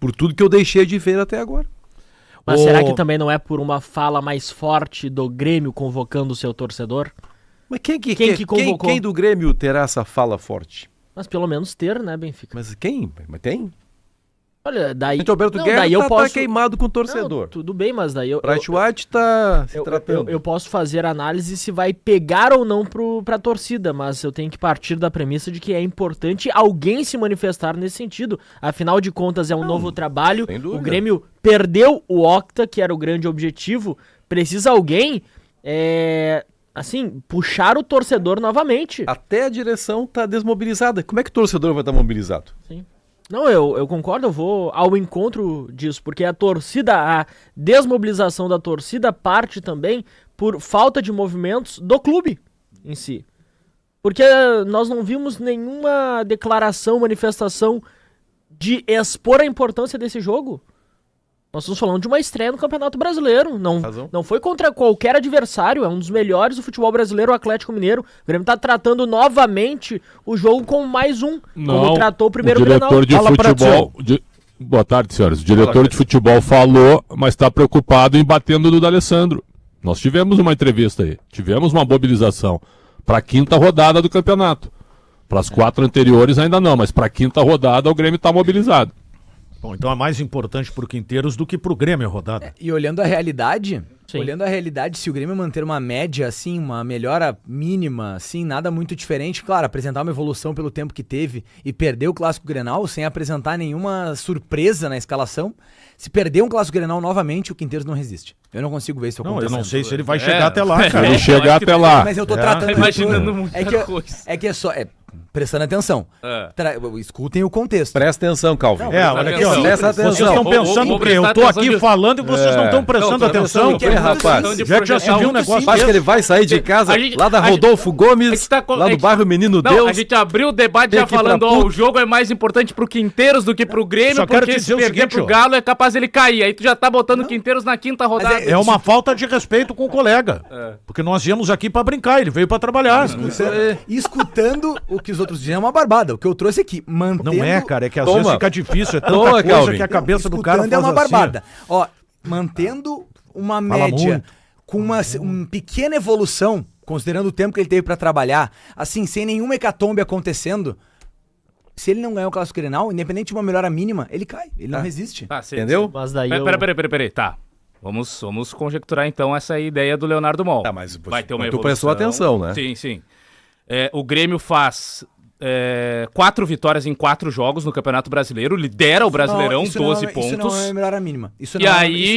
por tudo que eu deixei de ver até agora. Mas será que também não é por uma fala mais forte do Grêmio convocando o seu torcedor? Mas quem convocou? Quem do Grêmio terá essa fala forte? Mas pelo menos ter, né, Benfica? Mas quem? Mas tem? Olha, daí... O Roberto Guerra tá queimado com o torcedor. Não, tudo bem, mas daí Bright White tá se tratando. Eu posso fazer análise se vai pegar ou não pra torcida, mas eu tenho que partir da premissa de que é importante alguém se manifestar nesse sentido. Afinal de contas, é um novo trabalho. O Grêmio perdeu o Octa, que era o grande objetivo. Precisa alguém, puxar o torcedor novamente. Até a direção tá desmobilizada. Como é que o torcedor vai estar mobilizado? Sim. Não, eu concordo, eu vou ao encontro disso, porque a desmobilização da torcida parte também por falta de movimentos do clube em si. Porque nós não vimos nenhuma declaração, manifestação de expor a importância desse jogo. Nós estamos falando de uma estreia no Campeonato Brasileiro. Não foi contra qualquer adversário. É um dos melhores do futebol brasileiro, o Atlético Mineiro. O Grêmio está tratando novamente o jogo como mais um. Como tratou o primeiro Grenal. Boa tarde, senhores. O diretor de futebol falou, mas está preocupado em bater no D'Alessandro. Nós tivemos uma entrevista aí. Tivemos uma mobilização para a quinta rodada do campeonato. Para as 4 anteriores ainda não, mas para a quinta rodada o Grêmio está mobilizado. Bom, então é mais importante pro Quinteiros do que pro Grêmio a rodada. E olhando a realidade, se o Grêmio manter uma média, assim, uma melhora mínima, assim, nada muito diferente, claro, apresentar uma evolução pelo tempo que teve e perder o Clássico Grenal sem apresentar nenhuma surpresa na escalação, se perder um Clássico Grenal novamente, o Quinteiros não resiste. Eu não consigo ver isso acontecendo. Eu não sei se ele vai chegar até lá, cara. Ele chegar até lá. Mas eu tô tratando... Imaginando muita coisa. É que é só... prestando atenção. Escutem o contexto. Presta atenção, Calvin. Olha aqui, ó. Presta atenção. Vocês estão pensando o quê? Eu tô aqui falando e vocês não estão prestando atenção. Rapaz. Já se viu um negócio Acho que ele vai sair de casa lá da Rodolfo Gomes, lá do bairro Menino Deus. A gente abriu o debate já falando, o jogo é mais importante pro Quinteiros do que pro Grêmio, porque se perder pro Galo é capaz ele cair. Aí tu já tá botando o Quinteiros na quinta rodada. É uma falta de respeito com o colega. Porque nós viemos aqui pra brincar, ele veio pra trabalhar. Escutando o que os outros dizem é uma barbada. O que eu trouxe aqui, mantendo... Não é, cara, é que às vezes fica difícil, é tanta coisa Calvin. Que a cabeça do cara faz é uma barbada. Ó, mantendo uma média com uma pequena evolução, considerando o tempo que ele teve pra trabalhar, assim, sem nenhuma hecatombe acontecendo, se ele não ganhar o Clássico Grenal, independente de uma melhora mínima, ele cai, ele não resiste. Entendeu? Mas daí Peraí, tá. Vamos conjecturar então essa ideia do Leonardo Mol. Tá, mas vai ter uma tu evolução. prestou atenção, né? Sim. O Grêmio faz 4 vitórias em 4 jogos no Campeonato Brasileiro, lidera o Brasileirão, 12 pontos. Isso não é melhora mínima. Isso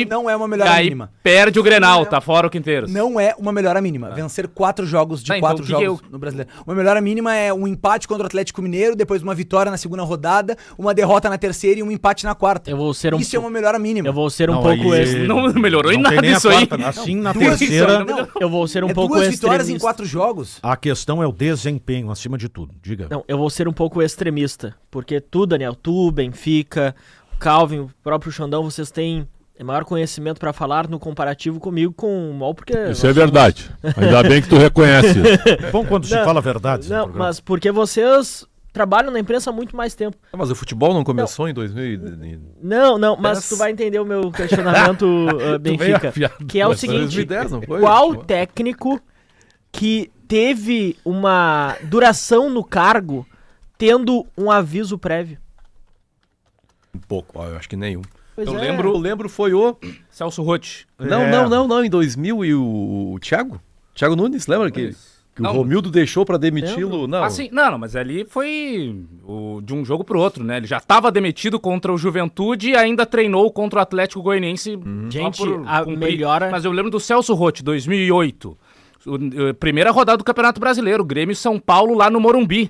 não é uma melhora mínima. Perde o Grenal, tá fora o Quinteiros. Não é uma melhora mínima. Vencer 4 jogos de 4 jogos no Brasileiro. Uma melhora mínima é um empate contra o Atlético Mineiro, depois uma vitória na segunda rodada, uma derrota na terceira e um empate na quarta. Isso é uma melhora mínima. Eu vou ser um pouco... Não melhorou em nada isso aí. Assim, na terceira... Eu vou ser um pouco 2 vitórias em 4 jogos. A questão é o desempenho, acima de tudo. Diga. Não, eu vou ser um pouco extremista, porque tu, Daniel, tu, Benfica, o Calvin, o próprio Xandão, vocês têm maior conhecimento pra falar no comparativo comigo com o Mol, porque... Isso é verdade. Ainda bem que tu reconhece isso. É bom quando se fala a verdade. Não, mas porque vocês trabalham na imprensa há muito mais tempo. Mas o futebol não começou em 2000? Não, mas tu vai entender o meu questionamento, Benfica, que é o seguinte, 2010, não foi? Qual técnico que teve uma duração no cargo tendo um aviso prévio? Um pouco, eu acho que nenhum. Eu lembro foi o... Celso Roth. Não, em 2000 e o Thiago Nunes, lembra que o Romildo deixou pra demiti-lo? Não. Não, mas ali foi de um jogo pro outro, né? Ele já estava demitido contra o Juventude e ainda treinou contra o Atlético Goianiense. Gente, a melhora... Mas eu lembro do Celso Roth, 2008. Primeira rodada do Campeonato Brasileiro, Grêmio e São Paulo lá no Morumbi.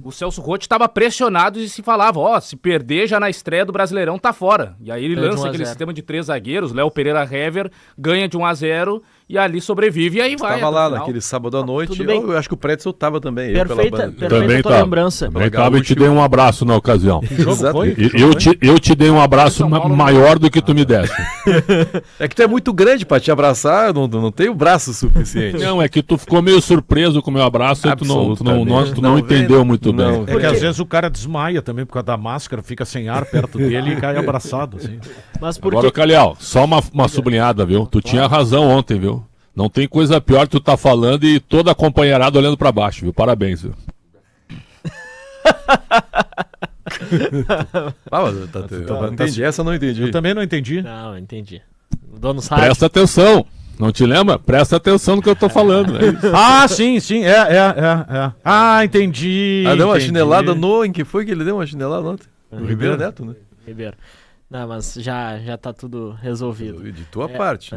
O Celso Roth estava pressionado e se falava, se perder já na estreia do Brasileirão tá fora. E aí ele lança aquele sistema de 3 zagueiros, Léo Pereira Hever, ganha de 1-0 e ali sobrevive e aí vai. Estava lá naquele sábado à noite, eu acho que o Pretzel estava também. Perfeita tua lembrança. Também estava e te dei um abraço na ocasião. Que jogo foi? Eu te dei um abraço maior do que tu me deste. É que tu é muito grande pra te abraçar, não tenho braço suficiente. Não, é que tu ficou meio surpreso com o meu abraço e tu não entendeu entendeu muito Não, bem. É que às vezes o cara desmaia também por causa da máscara, fica sem ar perto dele e cai abraçado, assim. Mas por Agora, que... Calhau, só uma sublinhada, viu? Tu tinha razão ontem, viu? Não tem coisa pior que tu tá falando e toda a companheirada olhando pra baixo, viu? Parabéns, viu? Não entendi, essa eu não entendi. Eu também não entendi. Não, entendi. O dono sabe. Presta atenção. Não te lembra? Presta atenção no que eu tô falando. É isso. Ah, sim. É. Ah, entendi. Deu uma entendi. chinelada em que foi que ele deu uma chinelada ontem? No Ribeiro Neto, né? Ribeiro. Não, mas já tá tudo resolvido. De tua parte.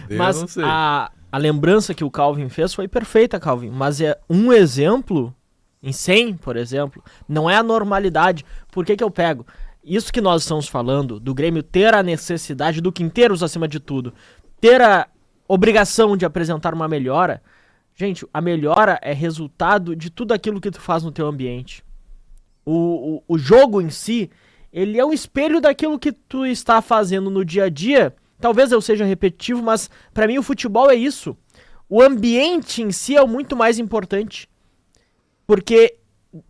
Eu Mas não sei. a lembrança que o Calvin fez foi perfeita, Calvin. Mas é um exemplo, em 100, por exemplo, não é a normalidade. Por que eu pego? Isso que nós estamos falando, do Grêmio ter a necessidade do Quinteiros acima de tudo, ter a obrigação de apresentar uma melhora. Gente, a melhora é resultado de tudo aquilo que tu faz no teu ambiente. O jogo em si, ele é um espelho daquilo que tu está fazendo no dia a dia. Talvez eu seja repetitivo, mas pra mim o futebol é isso. O ambiente em si é o muito mais importante. Porque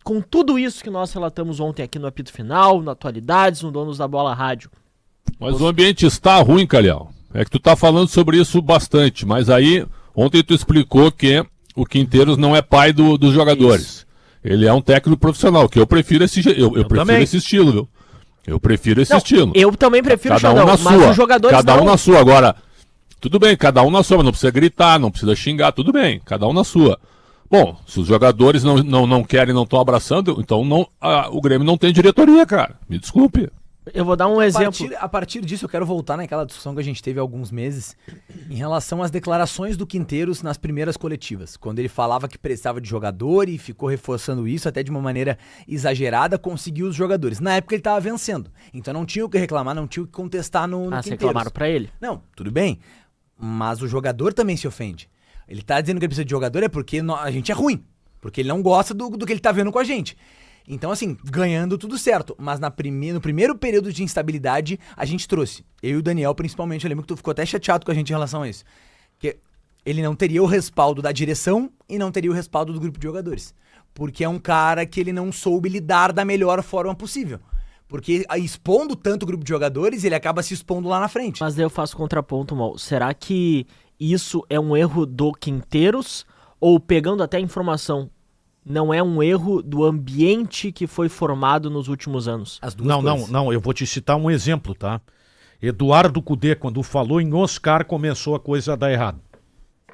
com tudo isso que nós relatamos ontem aqui no Apito Final, no Atualidades, no Donos da Bola Rádio. Mas o ambiente está ruim, Calhau. É que tu tá falando sobre isso bastante, mas aí ontem tu explicou que o Quinteiros não é pai dos jogadores. Isso. Ele é um técnico profissional, que eu prefiro eu prefiro também. esse estilo, viu? Eu prefiro esse estilo. Eu também prefiro cada Xandão, um na mas sua, os jogadores cada não. um na sua. Agora, tudo bem, cada um na sua, mas não precisa gritar, não precisa xingar, tudo bem, cada um na sua. Bom, se os jogadores não querem, não estão abraçando, então o Grêmio não tem diretoria, cara. Me desculpe. Eu vou dar um exemplo. A partir disso, eu quero voltar naquela discussão que a gente teve há alguns meses em relação às declarações do Quinteiros nas primeiras coletivas. Quando ele falava que precisava de jogador e ficou reforçando isso até de uma maneira exagerada, conseguiu os jogadores. Na época ele estava vencendo, então não tinha o que reclamar, não tinha o que contestar no Quinteiros. Vocês reclamaram pra ele? Não, tudo bem, mas o jogador também se ofende. Ele tá dizendo que ele precisa de jogador é porque a gente é ruim, porque ele não gosta do que ele tá vendo com a gente. Então, assim, ganhando tudo certo. Mas no primeiro período de instabilidade, a gente trouxe. Eu e o Daniel, principalmente, eu lembro que tu ficou até chateado com a gente em relação a isso. Que ele não teria o respaldo da direção e não teria o respaldo do grupo de jogadores. Porque é um cara que ele não soube lidar da melhor forma possível. Porque expondo tanto o grupo de jogadores, ele acaba se expondo lá na frente. Mas daí eu faço contraponto, Mal. Será que isso é um erro do Quinteiros? Ou, pegando até a informação, não é um erro do ambiente que foi formado nos últimos anos? As duas coisas. Não, eu vou te citar um exemplo, tá? Eduardo Cudê, quando falou em Oscar, começou a coisa a dar errado.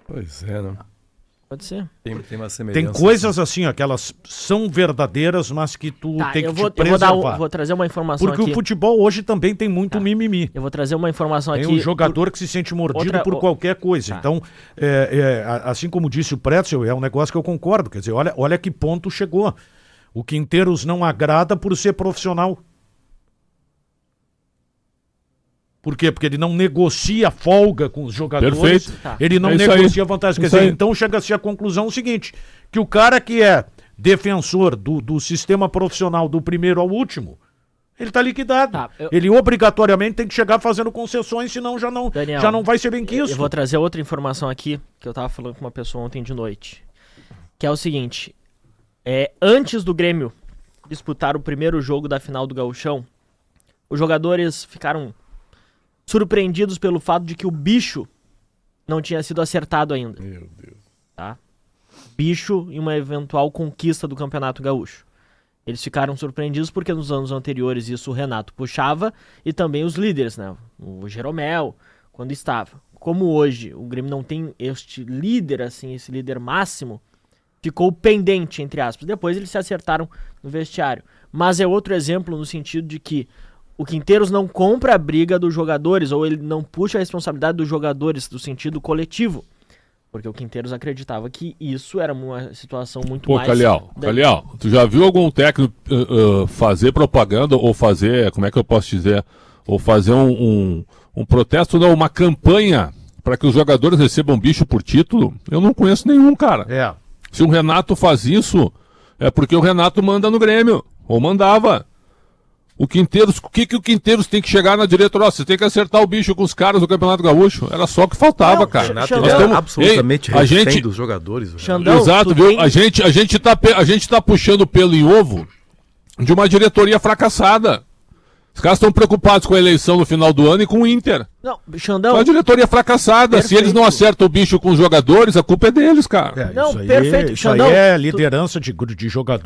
Pois é, não. Pode ser. Tem uma semelhança. Tem coisas assim, ó, que elas são verdadeiras, mas que tu tem que te preservar. Vou trazer uma informação Porque aqui. o futebol hoje também tem muito mimimi. Eu vou trazer uma informação Tem aqui. um jogador que se sente mordido por qualquer coisa. Tá. Então, assim como disse o Pretzel, é um negócio que eu concordo. Quer dizer, olha que ponto chegou. O Quinteiros não agrada por ser profissional. Por quê? Porque ele não negocia folga com os jogadores. Perfeito. Tá. Ele não É isso negocia aí. vantagem. Quer Isso dizer, aí. então chega-se à conclusão seguinte, que o cara que é defensor do sistema profissional do primeiro ao último, ele está liquidado. Tá, Ele obrigatoriamente tem que chegar fazendo concessões, senão Daniel, já não vai ser bem quisto. Eu vou trazer outra informação aqui, que eu tava falando com uma pessoa ontem de noite. Que é o seguinte. Antes do Grêmio disputar o primeiro jogo da final do Gauchão, os jogadores ficaram surpreendidos pelo fato de que o bicho não tinha sido acertado ainda. Meu Deus. Tá? Bicho em uma eventual conquista do Campeonato Gaúcho. Eles ficaram surpreendidos porque nos anos anteriores isso o Renato puxava e também os líderes, né? O Jeromel, quando estava. Como hoje o Grêmio não tem este líder, assim, esse líder máximo, ficou pendente, entre aspas. Depois eles se acertaram no vestiário. Mas é outro exemplo no sentido de que o Quinteiros não compra a briga dos jogadores, ou ele não puxa a responsabilidade dos jogadores do sentido coletivo. Porque o Quinteiros acreditava que isso era uma situação muito mais... Calhau, tu já viu algum técnico fazer propaganda ou fazer, como é que eu posso dizer, ou fazer um protesto, não, uma campanha para que os jogadores recebam bicho por título? Eu não conheço nenhum, cara. Se o Renato faz isso, é porque o Renato manda no Grêmio, ou mandava. O Quinteiros, o que o Quinteiros tem que chegar na diretoria? Ó, você tem que acertar o bicho com os caras do Campeonato Gaúcho. Era só o que faltava, Não, cara. Renato, Xandão, ele tamo- é absolutamente Ei, a refém gente- dos jogadores. o Xandão, Renato. Exato, tu viu? tem- A gente tá puxando pelo em ovo de uma diretoria fracassada. Os caras estão preocupados com a eleição no final do ano e com o Inter. Não, Foi Xandão, uma diretoria fracassada. Se eles não acertam o bicho com os jogadores, a culpa é deles, cara. Não, isso aí, perfeito. Isso aí Xandão, é tu- liderança de jogador.